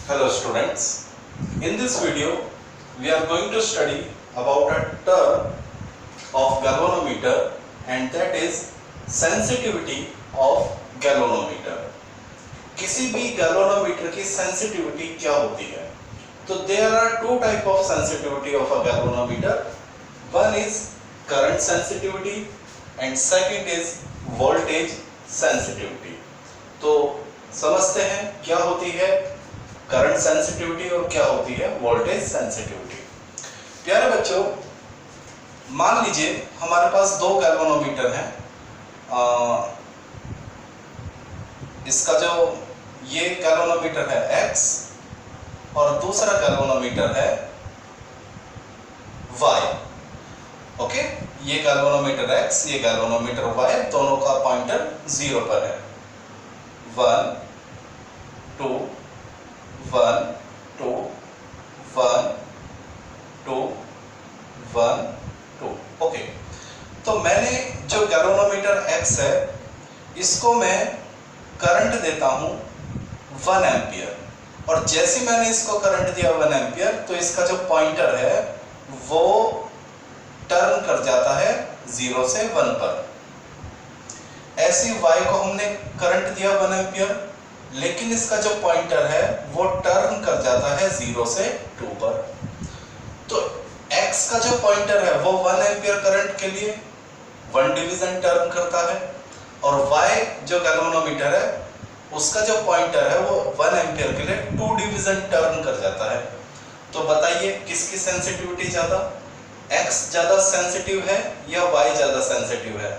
Hello students, in this video we are going to study about a term of galvanometer and that is sensitivity of galvanometer. किसी भी galvanometer की sensitivity क्या होती है? तो there are two type of sensitivity of a galvanometer. One is current sensitivity and second is voltage sensitivity. तो समझते हैं क्या होती है करंट सेंसिटिविटी और क्या होती है वोल्टेज सेंसिटिविटी। प्यारे बच्चों, मान लीजिए हमारे पास दो गैल्वेनोमीटर हैं। इसका जो ये गैल्वेनोमीटर है X और दूसरा गैल्वेनोमीटर है Y। ओके, ये गैल्वेनोमीटर X, ये गैल्वेनोमीटर Y, दोनों का पॉइंटर 0 पर है। 1 2 1 2 1 2 1 2। ओके, तो मैंने जो गैल्वेनोमीटर X है इसको मैं करंट देता हूं 1 एम्पियर और जैसे मैंने इसको करंट दिया 1 एम्पियर तो इसका जो पॉइंटर है वो टर्न कर जाता है 0 से 1 पर। ऐसी Y को हमने करंट दिया 1 एम्पियर लेकिन इसका जो पॉइंटर है वो टर्न कर जाता है 0 से 2 पर। तो X का जो पॉइंटर है वो 1 एम्पियर करंट के लिए 1 डिवीजन टर्न करता है और Y जो गैल्वेनोमीटर है उसका जो पॉइंटर है वो 1 एम्पियर के लिए 2 डिवीजन टर्न कर जाता है। तो बताइए किसकी सेंसिटिविटी ज्यादा, X ज्यादा सेंसिटिव है या Y ज्यादा सेंसिटिव है?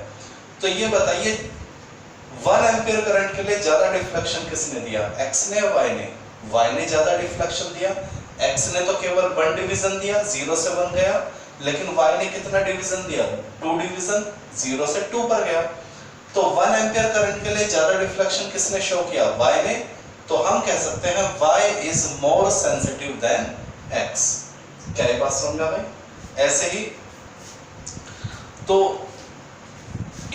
तो ये बताइए 1 एम्पियर करंट के लिए ज्यादा डिफ्लेक्शन किसने दिया, X ने या Y ने? Y ने ज्यादा डिफ्लेक्शन दिया। X ने तो केवल 1 डिवीजन दिया, 0 से 1 गया, लेकिन Y ने कितना डिवीजन दिया? 2 डिवीजन, 0 से 2 पर गया। तो 1 एम्पियर करंट के लिए ज्यादा डिफ्लेक्शन किसने शो किया, Y ने। तो हम कह सकते हैं Y is more sensitive then X। क्या ये बात समझ में भाई? ऐसे ही तो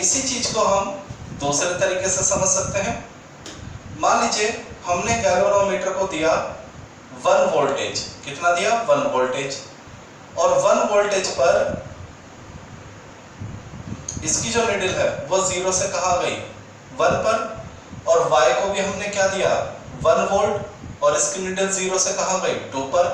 इसी चीज को हम दूसरे तरीके से समझ सकते हैं। मान लीजिए हमने गैल्वेनोमीटर को दिया 1 वोल्टेज, कितना दिया? 1 वोल्टेज, और 1 वोल्टेज पर इसकी जो नीडल है वो 0 से कहां गई? 1 पर, और Y को भी हमने क्या दिया? 1 वोल्ट, और इसकी नीडल 0 से कहां गई? 2 पर।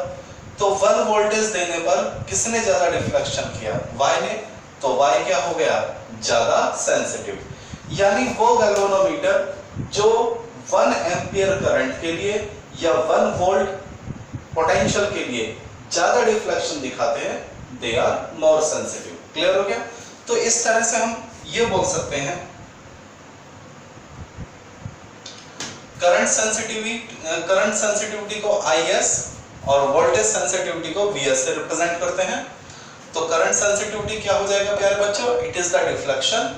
तो 1 वोल्टेज देने पर किसने ज्यादा डिफ्लेक्शन किया? Y ने। तो Y क्या हो गया? ज्यादा सेंसिटिव। यानी वो गैल्वेनोमीटर जो 1 एम्पियर करंट के लिए या 1 वोल्ट पोटेंशियल के लिए ज्यादा डिफ्लेक्शन दिखाते हैं, they are more sensitive. Clear हो गया? तो इस तरह से हम ये बोल सकते हैं करंट सेंसिटिविटी को IS और वोल्टेज सेंसिटिविटी को VS से रिप्रेजेंट करते हैं। तो करंट सेंसिटिविटी क्या हो जाएगा प्यारे बच्चों? It is the deflection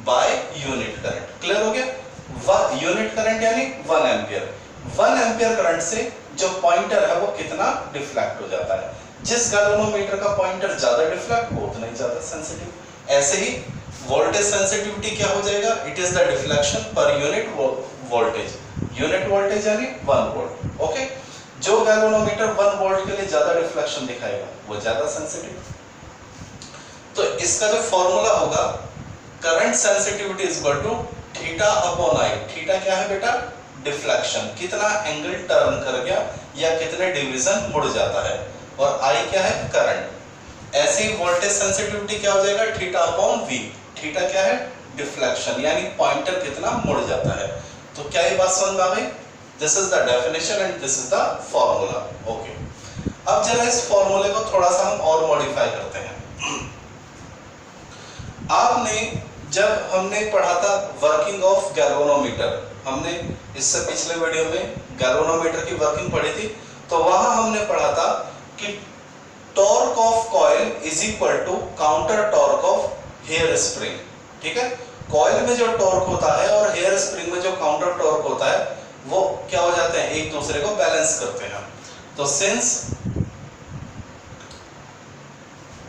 by unit current. Clear हो गया? यूनिट करंट यानी 1 एम्पियर। 1 एम्पियर करंट से जो पॉइंटर है वो कितना डिफ्लेक्ट हो जाता है। जिस गैल्वेनोमीटर का पॉइंटर ज्यादा डिफ्लेक्ट वो उतना ही ज्यादा सेंसिटिव। ऐसे ही वोल्टेज सेंसिटिविटी क्या हो जाएगा? It is the deflection per unit voltage. Unit voltage यानी 1 वोल्ट। ओके, जो गैल्वेनोमीटर 1 वोल्ट के लिए ज्यादा डिफ्लेक्शन दिखाएगा वो ज्यादा सेंसिटिव। तो इसका जो फॉर्मूला होगा current sensitivity is equal to theta upon I। Theta क्या है बेटा? डिफ्लेक्शन, कितना एंगल टर्न कर गया या कितने डिवीजन मुड़ जाता है, और I क्या है? करंट। ऐसे ही वोल्टेज सेंसिटिविटी क्या हो जाएगा? Theta upon V। थीटा क्या है? डिफ्लेक्शन, यानी पॉइंटर कितना मुड़ जाता है। तो क्या ये बात समझ में आ गई? This is the definition and this is the formula. Okay, अब जरा इस फॉर्मूले को थोड़ा सा हम और मॉडिफाई करते हैं। आपने जब हमने पढ़ा था वर्किंग ऑफ गैल्वेनोमीटर, हमने इससे पिछले वीडियो में गैल्वेनोमीटर की वर्किंग पढ़ी थी, तो वहां हमने पढ़ा था कि torque of coil is equal to counter torque of hair spring. ठीक है, कॉइल में जो टॉर्क होता है और हेयर स्प्रिंग में जो काउंटर टॉर्क होता है वो क्या हो जाते हैं? एक दूसरे को बैलेंस करते हैं। तो सिंस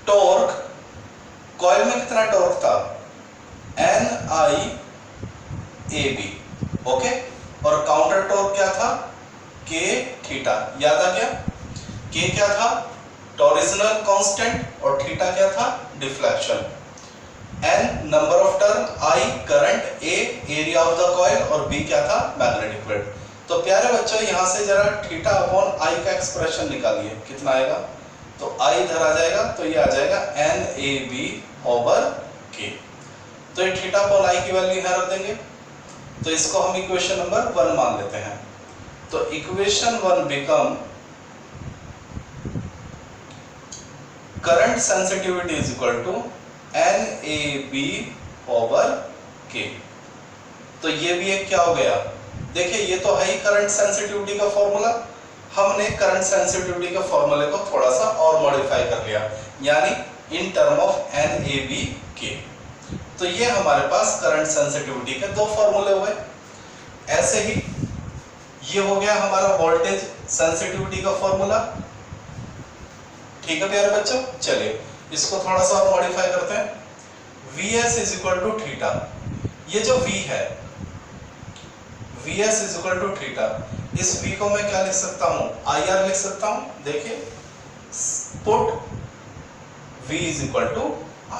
टॉर्क, कॉइल में कितना टॉर्क था? NIAB। ओके, और काउंटर टॉर्क क्या था? के थीटा। याद आ गया? के क्या था? टॉरिजनल कांस्टेंट और थीटा क्या था? Deflection. N number of turn, I current, A area of the coil और बी क्या था? Magnetic field. तो प्यारे बच्चों यहां से जरा थीटा अपॉन आई का एक्सप्रेशन निकालिए, कितना आएगा? तो आई इधर आ जाएगा तो ये आ जाएगा N A B over K. तो ये थीटा अपॉन आई की वैल्यू यहां रख देंगे, तो इसको हम इक्वेशन नंबर 1 मान लेते हैं। तो equation 1 become current sensitivity is equal to N A B over K. तो ये भी एक क्या हो गया? देखिए ये तो है ही करंट सेंसिटिविटी का फॉर्मूला, हमने करंट सेंसिटिविटी के फॉर्मूले को थोड़ा सा और मॉडिफाई कर लिया, यानी in term of N A B K. तो ये हमारे पास करंट सेंसिटिविटी के दो फॉर्मूले हुए। ऐसे ही ये हो गया हमारा वोल्टेज सेंसिटिविटी का फॉर्मूला। ठीक है प्यारे बच्चों, चलिए इसको थोड़ा सा और मॉडिफाई करते हैं। Vs is equal to theta, ये जो V है Vs is equal to theta, इस V को मैं क्या लिख सकता हूं? IR लिख सकता हूं। देखिए put V is equal to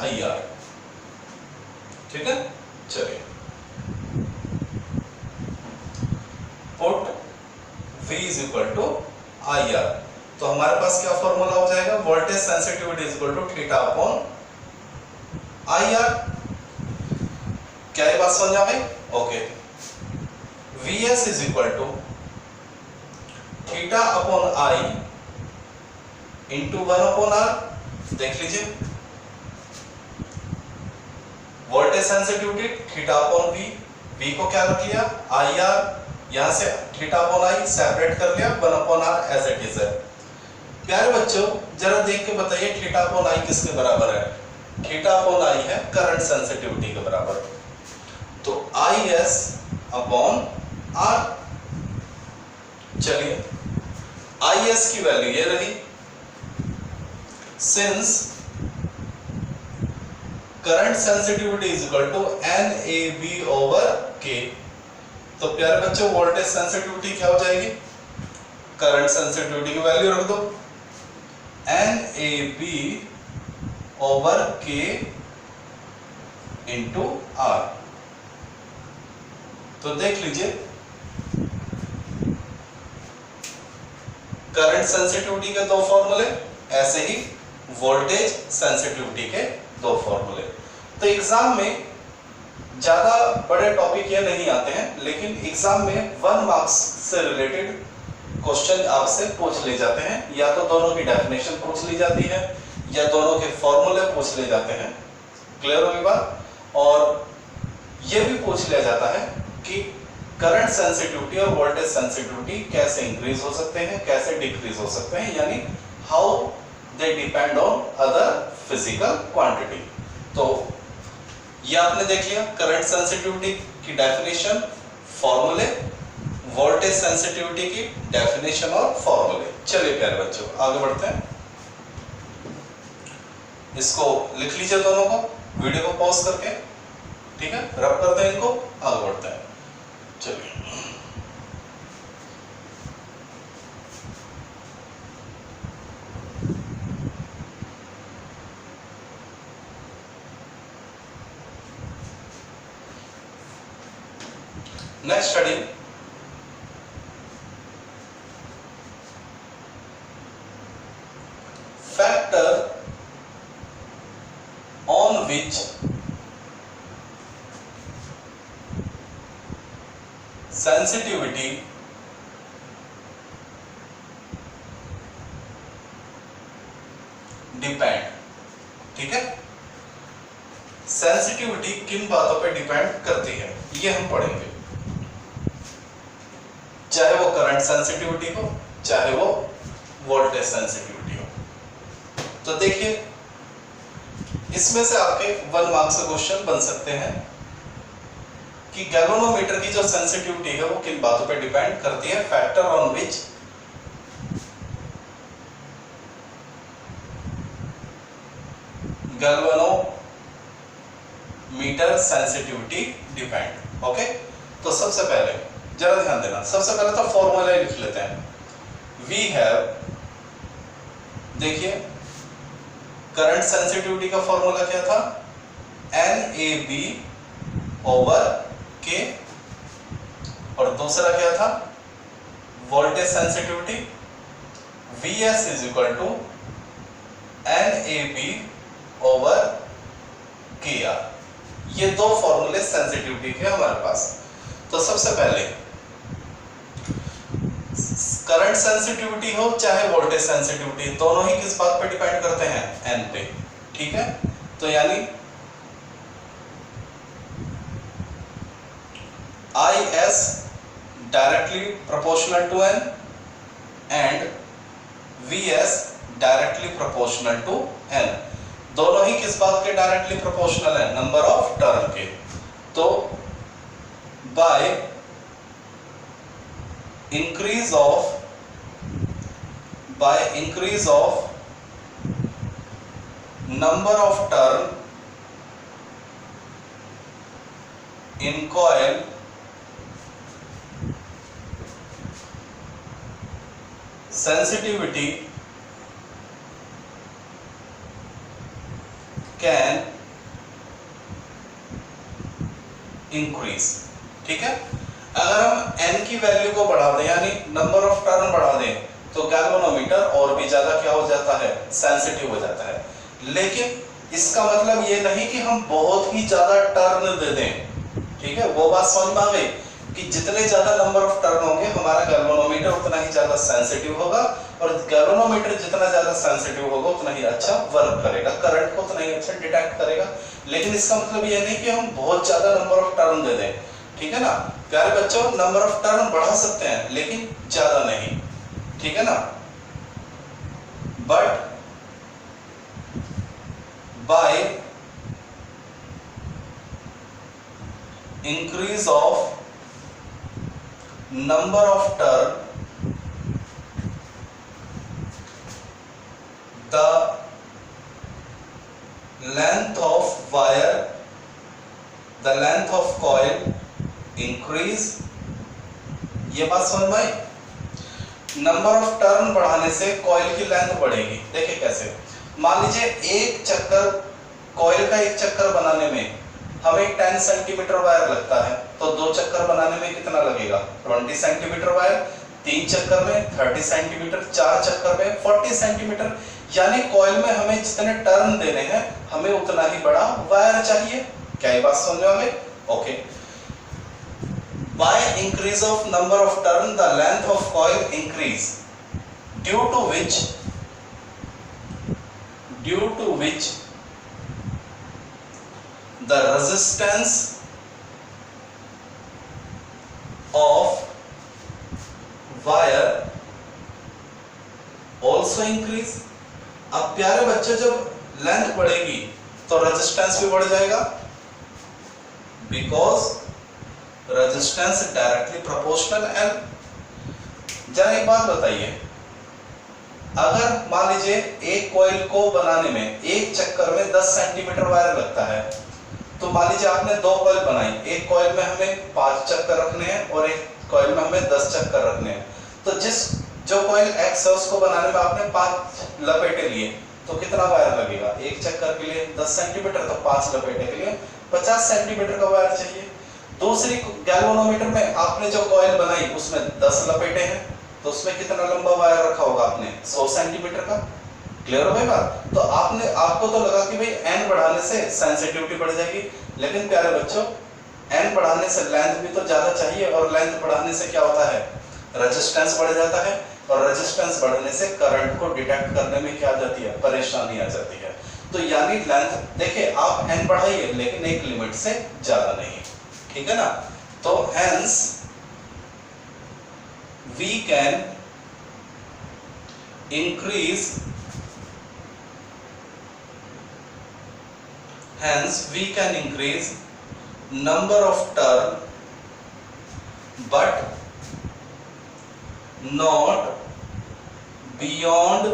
IR। ठीक है, चलिए put V is equal to IR। तो हमारे पास क्या फॉर्मूला हो जाएगा? Voltage sensitivity is equal to theta upon IR। क्या ये बात समझ आ गई? Okay. Vs is equal to theta upon I into 1 upon R। देख लीजिए voltage sensitivity theta upon V को क्या रख लिया? IR। यहां से थीटा अपॉन I सेपरेट कर लिया, 1 upon R as it is है। प्यारे बच्चों जरा देख के बताइए थीटा अपॉन I किसके बराबर है? थीटा अपॉन I है करंट सेंसिटिविटी के बराबर। तो IS अपॉन R। चलिए IS की वैल्यू ये रही। Since current sensitivity is equal to NAB over K, तो प्यारे बच्चों वोल्टेज सेंसिटिविटी क्या हो जाएगी? करंट सेंसिटिविटी की वैल्यू रख दो NAB over K into R। तो देख लीजिए करंट सेंसिटिविटी के दो फॉर्मूले, ऐसे ही वोल्टेज सेंसिटिविटी के दो फॉर्मूले। तो एग्जाम में ज्यादा बड़े टॉपिक ये नहीं आते हैं, लेकिन एग्जाम में 1 मार्क्स से रिलेटेड क्वेश्चन आपसे पूछ ले जाते हैं। या तो दोनों की डेफिनेशन पूछ ली जाती है या दोनों के फॉर्मूले पूछ ले जाते हैं। क्लियर होगी बात? और ये भी पूछ लिया जाता है कि करंट सेंसिटिविटी और वोल्टेज सेंसिटिविटी कैसे इंक्रीज हो सकते हैं, कैसे डिक्रीज हो सकते हैं, यानी how they depend on other physical quantity. तो ये आपने देख लिया करंट सेंसिटिविटी की डेफिनेशन, फॉर्मूले, वोल्टेज सेंसिटिविटी की डेफिनेशन और फॉर्मूले। चलिए प्यारे बच्चों आगे बढ़ते हैं। इसको लिख लीजिए दोनों को, वीडियो को पॉज करके। ठीक है, रब करते हैं इनको, आगे बढ़ते हैं। चलिए next study, factor on which sensitivity depend। ठीक है, सेंसिटिविटी किन बातों पे डिपेंड करती है ये हम पढ़ेंगे, चाहे वो करंट सेंसिटिविटी हो चाहे वो वोल्टेज सेंसिटिविटी हो। तो देखिए इसमें से आपके 1 मार्क्स का क्वेश्चन बन सकते हैं कि गैल्वेनोमीटर की जो सेंसिटिविटी है वो किन बातों पे डिपेंड करती है। Factor on which galvanometer sensitivity depend. Okay, तो सबसे पहले जरा ध्यान देना, सबसे पहले तो फॉर्मूला लिख लेते हैं। वी हैव, देखिए करंट सेंसिटिविटी का फॉर्मूला क्या था, NAB ओवर K, और दूसरा क्या था voltage sensitivity, VS is equal to NAB over KR। ये दो फॉर्मूले सेंसिटिविटी के हमारे पास। तो सबसे पहले करंट सेंसिटिविटी हो चाहे वोल्टेज सेंसिटिविटी, दोनों ही किस बात पे डिपेंड करते हैं, N पे, ठीक है। तो यानी IS directly proportional to N and VS directly proportional to N। दोनों ही किस बात के डायरेक्टली प्रोपोर्शनल है, नंबर ऑफ टर्न के। तो by increase of number of turn in coil, sensitivity can increase, ठीक है। अगर हम N की वैल्यू को बढ़ा दें यानी नंबर ऑफ टर्न बढ़ा दें तो गैल्वेनोमीटर और भी ज्यादा क्या हो जाता है, सेंसिटिव हो जाता है। लेकिन इसका मतलब ये नहीं कि हम बहुत ही ज्यादा टर्न दे दें, ठीक है। वो बात समझ में आ गई कि जितने ज्यादा नंबर ऑफ टर्न होंगे हमारा गैल्वेनोमीटर उतना ही ज्यादा सेंसिटिव होगा, और गैल्वेनोमीटर जितना ज्यादा सेंसिटिव होगा उतना ही अच्छा वर्क करेगा, करंट को उतना ही अच्छा डिटेक्ट करेगा। लेकिन इसका मतलब ये नहीं कि हम बहुत ज्यादा नंबर ऑफ टर्न दे दें, ठीक है ना। प्यारे बच्चों, नंबर ऑफ टर्न बढ़ा सकते हैं लेकिन ज्यादा नहीं, ठीक है ना। But by increase of number of turn the length of wire, the length of coil increase. ये बात समझ में आई। नंबर ऑफ टर्न बढ़ाने से कॉइल की लेंथ बढ़ेगी। देखिए कैसे, मान लीजिए एक चक्कर, कॉइल का एक चक्कर बनाने में हमें 10 सेंटीमीटर वायर लगता है, तो 2 चक्कर बनाने में कितना लगेगा, 20 सेंटीमीटर वायर, 3 चक्कर में 30 सेंटीमीटर, 4 चक्कर में 40 सेंटीमीटर। यानी कॉइल में हमें जितने टर्न देने हैं हमें उतना ही बड़ा वायर चाहिए। क्या ये बात समझ में आ गई? Okay. By increase of number of turn, the length of coil increase, due to which the resistance of wire also increase। अब प्यारे बच्चों, जब लेंथ बढ़ेगी तो रेजिस्टेंस भी बढ़ जाएगा, because resistance directly proportional L। जरा एक बात बताइए, अगर मान लीजिए एक कॉइल को बनाने में एक चक्कर में 10 सेंटीमीटर वायर लगता है, तो मान लीजिए आपने 2 कॉइल बनाई, एक कॉइल में हमें 5 चक्कर रखने हैं और एक कॉइल में हमें 10 चक्कर रखने हैं। तो जो कॉइल X है उसको बनाने में आपने 5 लपेटे लिए, तो कितना वायर लगेगा, एक चक्कर के लिए 10 सेंटीमीटर, तो 5 लपेटे के लिए 50 सेंटीमीटर का वायर चाहिए। दूसरी गैल्वेनोमीटर में आपने जो कॉइल बनाई उसमें 10 लपेटे हैं, तो उसमें कितना लंबा वायर रखा होगा आपने, 100 सेंटीमीटर का। क्लियर हो गई बात? तो आपको तो लगा कि भाई N बढ़ाने से सेंसिटिविटी बढ़ जाएगी, लेकिन प्यारे बच्चों N बढ़ाने से लेंथ भी तो ज्यादा चाहिए, और लेंथ बढ़ाने से क्या होता है, रेजिस्टेंस बढ़ जाता है, और रेजिस्टेंस बढ़ने से करंट को डिटेक्ट करने में क्या आ जाती है, परेशानी आ जाती है। तो यानी लेंथ, देखिए आप N बढ़ाइए लेकिन एक लिमिट से ज्यादा नहीं, ठीक है ना। तो hence we can increase number of turn but not beyond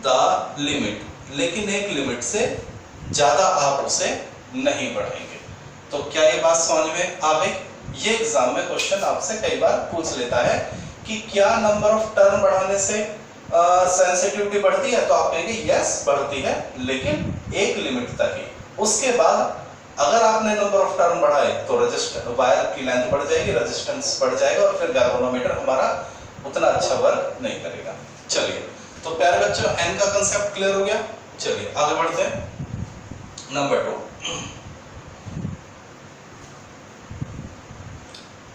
the limit, लेकिन एक लिमिट से ज्यादा आप उसे नहीं बढ़ाएंगे। तो क्या ये बात समझ में आ गई? ये एग्जाम में क्वेश्चन आपसे कई बार पूछ लेता है कि क्या नंबर ऑफ टर्न बढ़ाने से सेंसिटिविटी बढ़ती है, तो आप कहेंगे यस बढ़ती है, लेकिन एक लिमिट तक ही। उसके बाद अगर आपने नंबर ऑफ टर्न बढ़ाए तो रेजिस्टेंस, वायर की लेंथ बढ़ जाएगी, रेजिस्टेंस बढ़ जाएगा और फिर गैल्वेनोमीटर हमारा उतना अच्छा वर्क नहीं करेगा। चलिए, तो प्यारे बच्चों एन का कंसेप्ट क्लियर हो गया। चलिए आगे बढ़ते हैं। नंबर 2,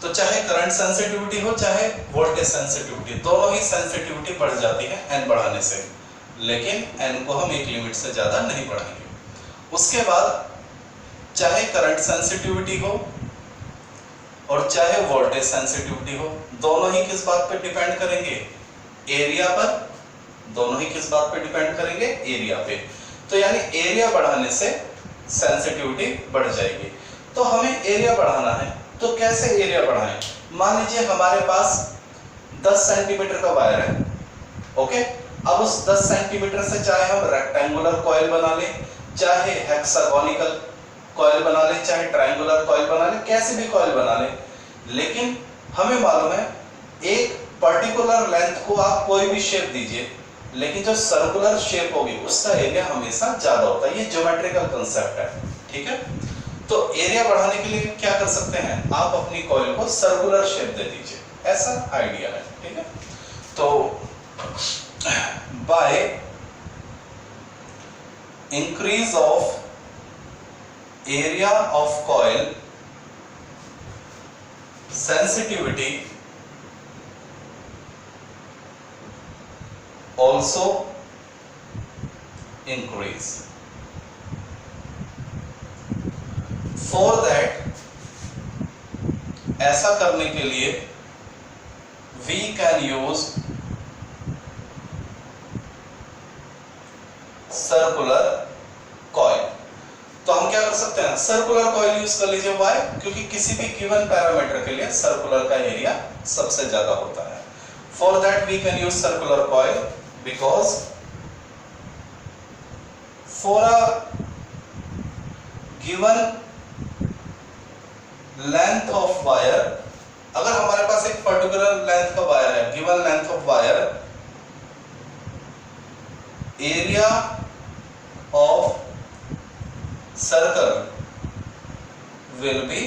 तो चाहे करंट सेंसिटिविटी हो चाहे वोल्टेज सेंसिटिविटी, दोनों ही सेंसिटिविटी बढ़ जाती है एन बढ़ाने से, लेकिन एन को हम एक लिमिट से ज्यादा नहीं बढ़ाएंगे। उसके बाद चाहे करंट सेंसिटिविटी हो और चाहे वोल्टेज सेंसिटिविटी हो, दोनों ही किस बात पे डिपेंड करेंगे, एरिया पर। दोनों ही किस बात पे डिपेंड करेंगे, एरिया पे। तो यानी एरिया बढ़ाने से सेंसिटिविटी बढ़ जाएगी। तो हमें एरिया बढ़ाना है, तो कैसे एरिया बढ़ाएं? मान लीजिए हमारे पास 10 सेंटीमीटर का वायर है, ओके। अब उस 10 सेंटीमीटर से चाहे हम रेक्टेंगुलर कॉइल बना लें, चाहे हेक्सागोनिकल कॉइल बना ले, चाहे ट्रायंगुलर कॉइल बना ले, कैसे भी कॉइल बना ले, लेकिन हमें मालूम है एक पर्टिकुलर लेंथ को आप कोई भी शेप दीजिए, लेकिन जो सर्कुलर शेप होगी उसका एरिया हमेशा ज्यादा होता है। ये ज्योमेट्रिकल कंसेप्ट है, ठीक है। तो एरिया बढ़ाने के लिए क्या कर सकते हैं, आप अपनी कॉइल को सर्कुलर शेप दे दीजिए, ऐसा आइडिया है, ठीक है। तो by increase of area of coil, sensitivity also increase. For that, ऐसा करने के लिए we can use circular coil। तो हम क्या कर सकते हैं, सर्कुलर कॉइल यूज कर लीजिए। व्हाई? क्योंकि किसी भी गिवन पैरामीटर के लिए सर्कुलर का एरिया सबसे ज्यादा होता है। For that we can use circular coil because for a given length of wire, अगर हमारे पास एक पर्टिकुलर लेंथ का वायर है, given length of wire, area of circle will be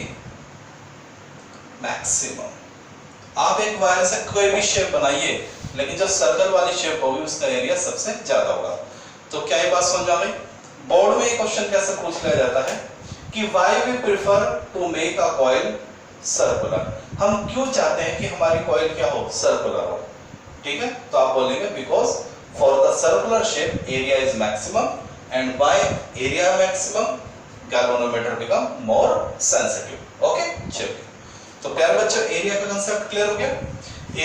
maximum. आप एक वायर से कोई भी शेप बनाइए, लेकिन जो सर्कल वाली शेप होगी उसका एरिया सबसे ज्यादा होगा। तो क्या ये बात समझ आ गई? बोर्ड में ये क्वेश्चन कैसे पूछ लिया जाता है कि why we prefer to make a coil circular, हम क्यों चाहते हैं कि हमारी कॉइल क्या हो, सर्कुलर हो, ठीक है। तो आप बोलेंगे because for the circular shape area is maximum and by area maximum galvanometer become more sensitive। Okay, चलिए। तो प्यारे बच्चों एरिया का कंसेप्ट क्लियर हो गया।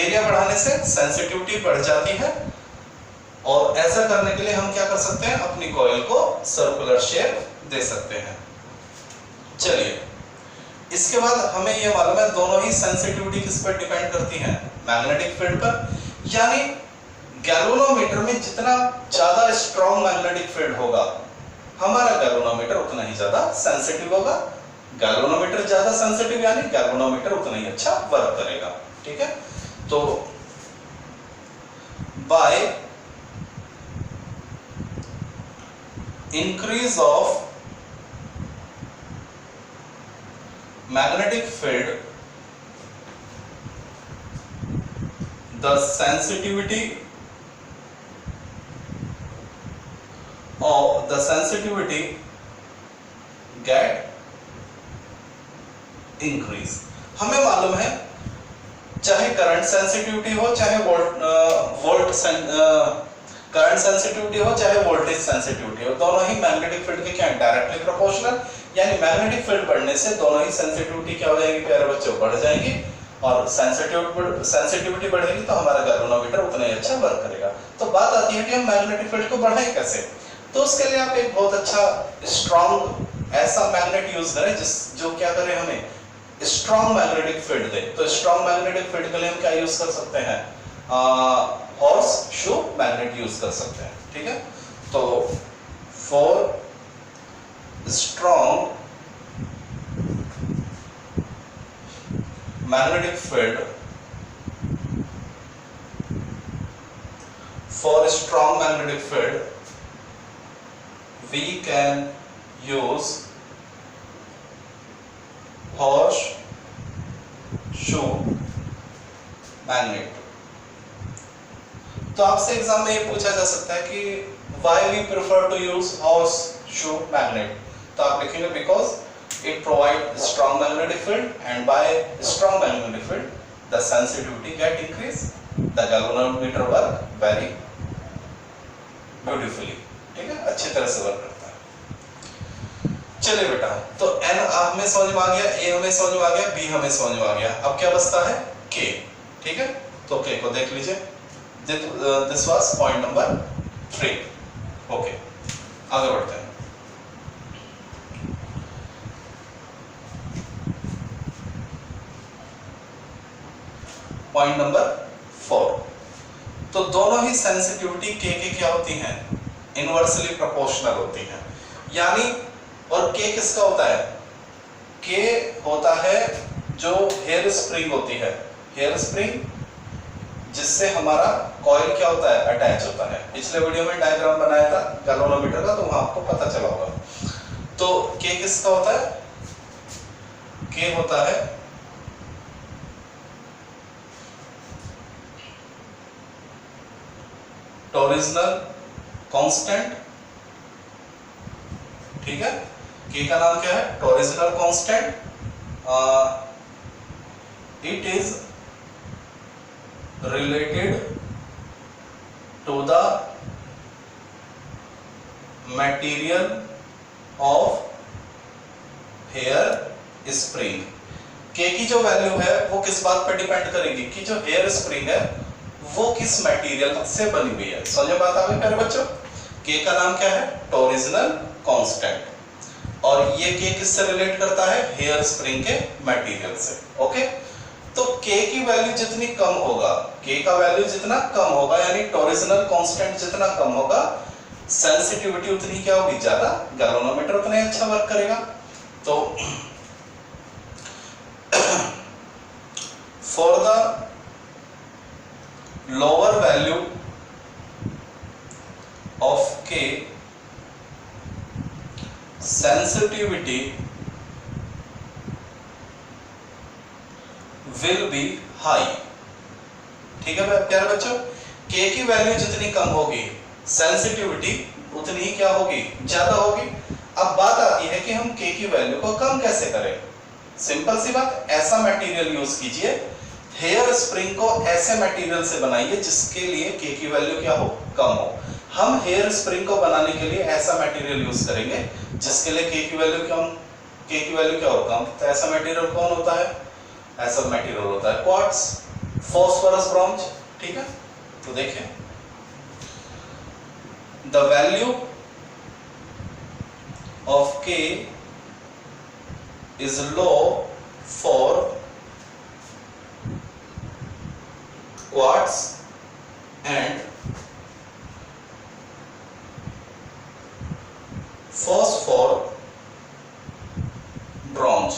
एरिया बढ़ाने से सेंसिटिविटी बढ़ जाती है और ऐसा करने के लिए हम क्या कर सकते हैं, अपनी कॉइल को सर्कुलर शेप दे सकते हैं। चलिए, इसके बाद हमें यह मालूम है दोनों ही सेंसिटिविटी किस पर डिपेंड करती है, मैग्नेटिक फील्ड पर। यानी गैल्वेनोमीटर में जितना ज्यादा स्ट्रॉन्ग मैग्नेटिक फील्ड होगा, हमारा गैल्वेनोमीटर उतना ही ज्यादा सेंसिटिव होगा। गैल्वेनोमीटर ज्यादा सेंसिटिव यानी गैल्वेनोमीटर उतना ही अच्छा वर्क करेगा, ठीक है। तो by increase of magnetic field the sensitivity of the sensitivity get increase। हमें मालूम है चाहे करंट सेंसिटिविटी हो चाहे करंट सेंसिटिविटी हो चाहे वोल्टेज सेंसिटिविटी हो, दोनों ही मैग्नेटिक फील्ड के क्या डायरेक्टली प्रोपोर्शनल, यानी मैग्नेटिक फील्ड बढ़ने से दोनों ही सेंसिटिविटी क्या हो जाएगी प्यारे बच्चों, बढ़ जाएगी। और सेंसिटिविटी बढ़ेगी तो हमारा गैल्वेनोमीटर उतना ही अच्छा वर्क करेगा। तो बात आती है कि हम मैग्नेटिक फील्ड को बढ़ाएं कैसे। तो उसके लिए आप एक बहुत अच्छा स्ट्रॉन्ग ऐसा मैग्नेट यूज करें जो क्या करे, हमें स्ट्रॉन्ग मैग्नेटिक फील्ड दे। तो स्ट्रॉन्ग मैग्नेटिक फील्ड के लिए हम क्या यूज कर सकते हैं, हॉर्स शू मैग्नेट यूज कर सकते हैं, ठीक है। तो for strong magnetic field, for strong magnetic field we can use horseshoe magnet। तो आपसे एग्जाम में ये पूछा जा सकता है कि why we prefer to use horseshoe magnet, तो आप लिखेंगे because it provides strong magnetic field and by strong magnetic field the sensitivity get increased, the galvanometer work very beautifully। ठीक है, अच्छी तरह से वर्क करता है। चलिए बेटा, तो n हमें समझ में आ गया, a हमें समझ में आ गया, b हमें समझ में आ गया, अब क्या बचता है k। ठीक है, तो k को देख लीजिए, this was point number 3। Okay, आगे बढ़ते हैं। पॉइंट नंबर 4, तो दोनों ही सेंसिटिविटी k के क्या होती हैं, इनवर्सली प्रोपोर्शनल होती हैं। यानी और k किसका होता है, k होता है जो हेयर स्प्रिंग होती है, हेयर स्प्रिंग जिससे हमारा कॉइल क्या होता है, अटैच होता है। पिछले वीडियो में डायग्राम बनाया था गैल्वेनोमीटर का, तो वहां आपको पता चला होगा। तो k किसका होता है, k होता है टॉरिजनल कांस्टेंट। ठीक है, k का नाम क्या है, torsional constant. It is related to the material of hair spring। k की जो वैल्यू है वो किस बात पर डिपेंड करेगी कि जो हेयर स्प्रिंग है वो किस मटेरियल से बनी हुई है। समझ बात आ गई प्यारे बच्चों। k का नाम क्या है, टॉरिजनल कांस्टेंट, और ये k किससे रिलेट करता है, हेयर स्प्रिंग के मटेरियल से। ओके, तो k की वैल्यू जितनी कम होगा, k का वैल्यू जितना कम होगा, यानी टॉरिजनल कांस्टेंट जितना कम होगा, सेंसिटिविटी उतनी क्या होगी, ज्यादा, गैल्वेनोमीटर उतना ही अच्छा वर्क करेगा। तो for the lower value of k sensitivity will be high। ठीक है प्यारे बच्चों, k की वैल्यू जितनी कम होगी सेंसिटिविटी उतनी ही क्या होगी, ज्यादा होगी। अब बात आती है कि हम k की वैल्यू को कम कैसे करें। सिंपल सी बात, ऐसा मटेरियल यूज कीजिए, हेयर स्प्रिंग को ऐसे मटेरियल से बनाइए जिसके लिए k की वैल्यू क्या हो, कम हो। हम हेयर स्प्रिंग को बनाने के लिए ऐसा मटेरियल यूज करेंगे जिसके लिए k की वैल्यू कम, k की वैल्यू क्या हो, कम। तो ऐसा मटेरियल कौन होता है, ऐसा मटेरियल होता है क्वार्ट्ज, फॉस्फोरस, ब्रोंज। ठीक है, तो देखिए the value of k is low for quartz and phosphor bronze.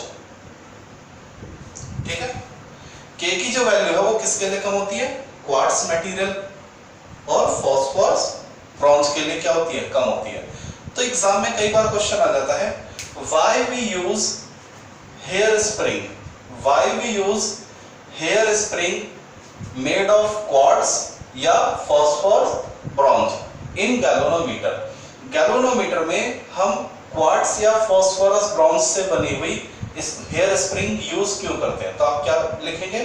ठीक है, k की जो वैल्यू है वो किसके लिए कम होती है, क्वार्ट्ज मटेरियल और फॉस्फोरस ब्रोंज के लिए क्या होती है, कम होती है। तो एग्जाम में कई बार क्वेश्चन आ जाता है, why we use hair spring, why we use hair spring made of quartz या phosphorus bronze in galvanometer. Galvanometer में हम क्वार्ट्ज या फॉस्फोरस ब्रोंज से बनी हुई इस हेयर स्प्रिंग यूज क्यों करते हैं। तो आप क्या लिखेंगे,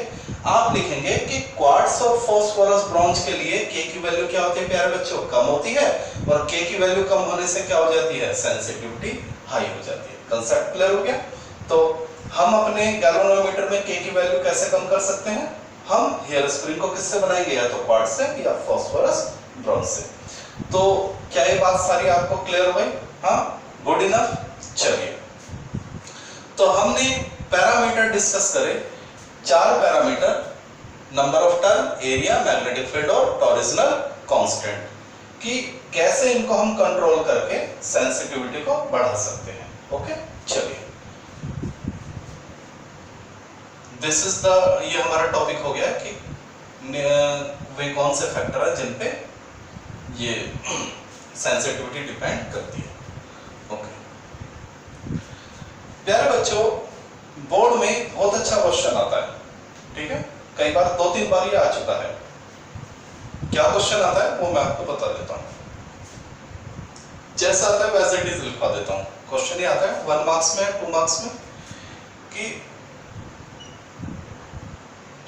आप लिखेंगे कि क्वार्ट्ज और फॉस्फोरस ब्रोंज के लिए k की वैल्यू क्या होती है प्यारे बच्चों, कम होती है, और k की वैल्यू कम होने से क्या हो जाती है, सेंसिटिविटी हाई हो जाती है। कांसेप्ट क्लियर हो गया। तो हम अपने गैल्वेनोमीटर में k की वैल्यू कैसे कम कर सकते हैं, हम हेयर स्प्रिंग को किससे बनाएंगे, या तो क्वार्ट्ज से या फॉस्फोरस ब्रोंज से। तो क्या ये बात सारी आपको क्लियर हो गई, हाँ, गुड इनफ। चलिए, तो हमने पैरामीटर डिस्कस करे, 4 parameter, number of turn, area, magnetic field और टॉरिजनल कांस्टेंट, कि कैसे इनको हम कंट्रोल करके सेंसिटिविटी को बढ़ा सकते हैं। ओके, चलिए दिस इज द, ये हमारा टॉपिक हो गया कि वे कौन से फैक्टर है जिन पे ये सेंसिटिविटी डिपेंड करती है। ओके प्यारे बच्चों, बोर्ड में बहुत अच्छा क्वेश्चन आता है, ठीक है, कई बार 2-3 बार ये आ चुका है। क्या क्वेश्चन आता है वो मैं आपको बता देता हूं, जैसा आता है वैसे इट इज लिखवा देता हूं। क्वेश्चन ये आता है 1 मार्क्स में, 2 मार्क्स में, कि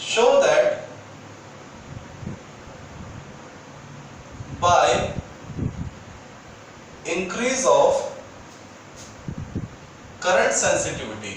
show that bye increase of current sensitivity